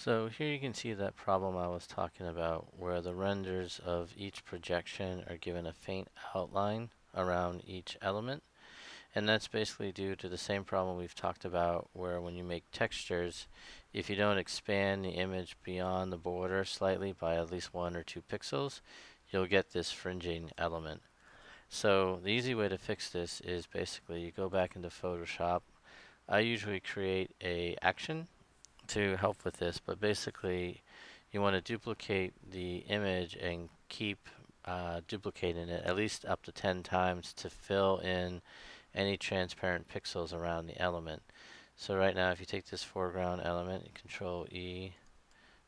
So here you can see that problem I was talking about where the renders of each projection are given a faint outline around each element. And that's basically due to the same problem we've talked about where when you make textures, if you don't expand the image beyond the border slightly by at least 1 or 2 pixels, you'll get this fringing element. So the easy way to fix this is basically you go back into Photoshop. I usually create a action to help with this, but basically you want to duplicate the image and keep duplicating it at least up to 10 times to fill in any transparent pixels around the element. So right now if you take this foreground element, you Control E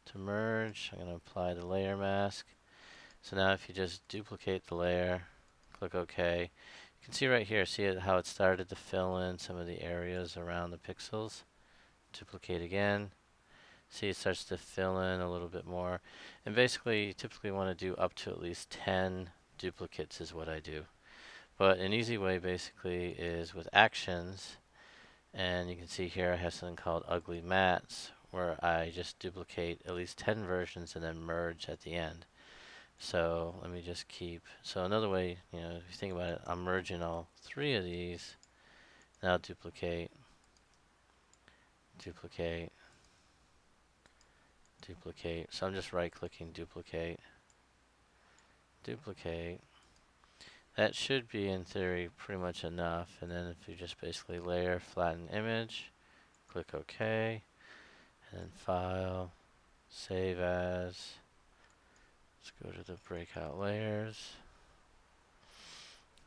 to merge. I'm going to apply the layer mask. So now if you just duplicate the layer, click OK, you can see right here, see how it started to fill in some of the areas around the pixels. Duplicate again. See, it starts to fill in a little bit more. And basically, you typically want to do up to at least 10 duplicates is what I do. But an easy way basically is with actions, and you can see here I have something called ugly mats, where I just duplicate at least 10 versions and then merge at the end. So let me just keep, so another way, if you think about it, I'm merging all 3 of these. Now duplicate, duplicate, duplicate. So I'm just right clicking duplicate, duplicate. That should be in theory pretty much enough. And then if you just basically layer, flatten image, click OK, and then file, save as. Let's go to the breakout layers.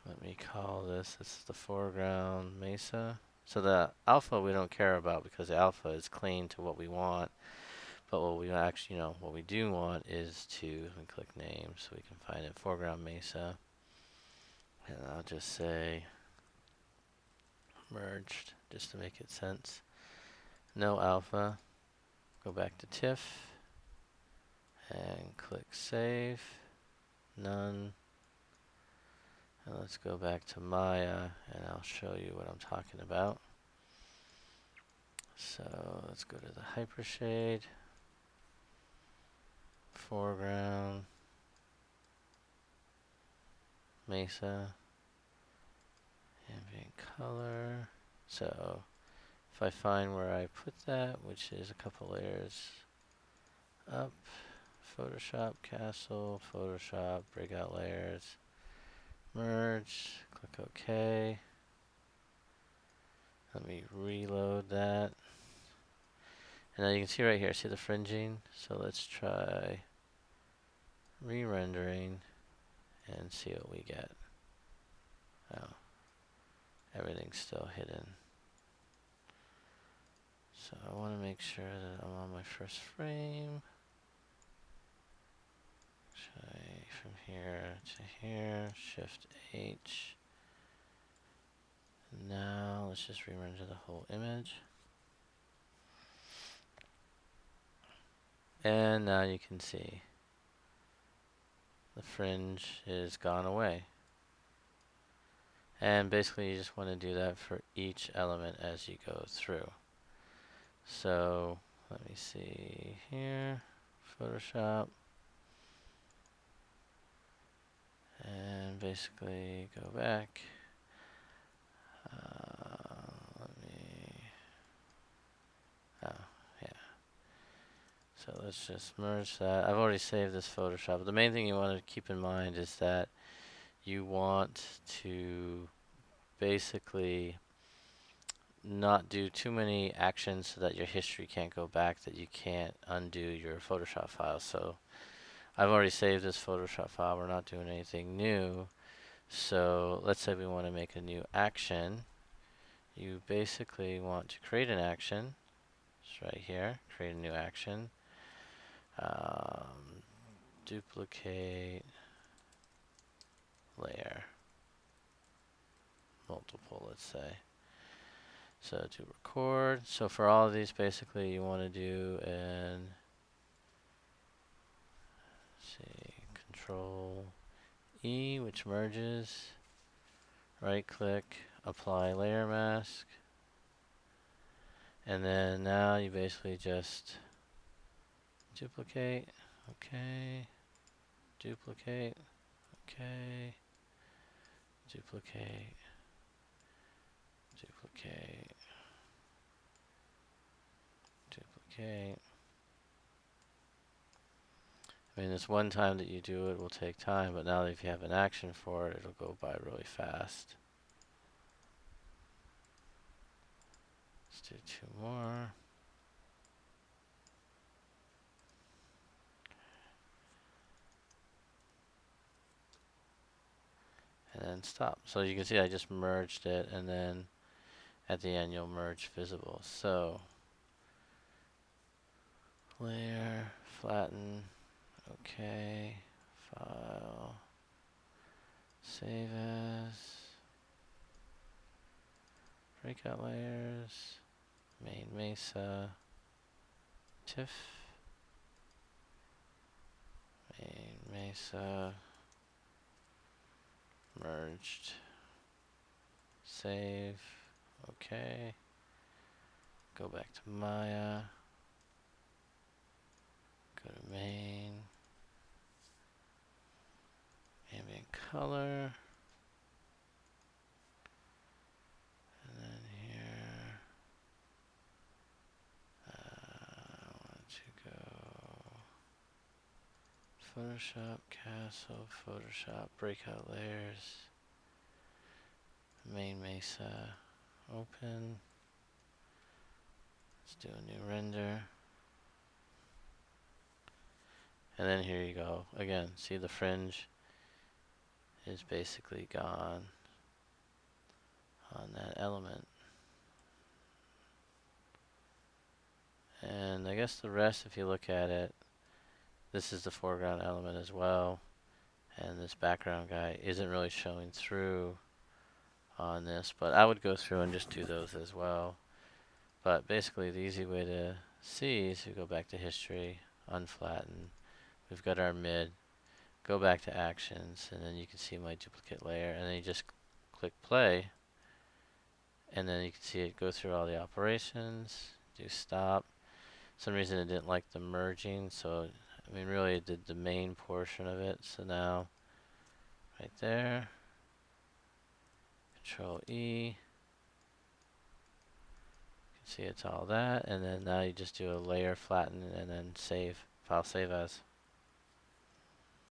Let me call this is the foreground mesa. So the alpha we don't care about because the alpha is clean to what we want. But what we actually, what we do want is to, let me click name so we can find it, foreground mesa. And I'll just say merged just to make it sense. No alpha. Go back to TIFF and click save. None. And let's go back to Maya and I'll show you what I'm talking about. So let's go to the hypershade, foreground, mesa, ambient color. So if I find where I put that, which is a couple layers up, Photoshop, Castle, Photoshop, breakout layers, merge, click OK. Let me reload that. And now you can see right here, see the fringing? So let's try re-rendering and see what we get. Oh, everything's still hidden. So I want to make sure that I'm on my first frame. Try from here to here, Shift H. Now let's just re-render the whole image. And now you can see the fringe is gone away. And basically you just want to do that for each element as you go through. So let me see here, Photoshop, and basically go back. Oh, yeah. So let's just merge that. I've already saved this Photoshop. The main thing you want to keep in mind is that you want to basically not do too many actions so that your history can't go back, that you can't undo your Photoshop file. So I've already saved this Photoshop file. We're not doing anything new. So let's say we want to make a new action. You basically want to create an action. It's right here. Create a new action. Duplicate layer. Multiple, let's say. So to record. So for all of these, basically, you want to do an Control E, which merges. Right click, apply layer mask. And then now you basically just Duplicate. Okay. Duplicate. Okay. Duplicate. Duplicate. Duplicate. I mean, this one time that you do it will take time, but now that if you have an action for it, it'll go by really fast. Let's do 2 more. And then stop. So you can see I just merged it, and then at the end you'll merge visible. So layer, flatten, okay, file, save as, breakout layers, main mesa, TIFF, main mesa, merged, save, okay, go back to Maya, go to main, ambient color, and then here, I want to go Photoshop, Castle, Photoshop, breakout layers, main mesa, open. Let's do a new render. And then here you go. Again, see the fringe is basically gone on that element. And I guess the rest, if you look at it, this is the foreground element as well. And this background guy isn't really showing through on this, but I would go through and just do those as well. But basically the easy way to see is to go back to history, unflatten. We've got our mid, go back to actions, and then you can see my duplicate layer, and then you just click play, and then you can see it go through all the operations, do stop. For some reason it didn't like the merging, so I mean really it did the main portion of it. So now right there, Control E, you can see it's all that, and then now you just do a layer flatten and then save, file save as.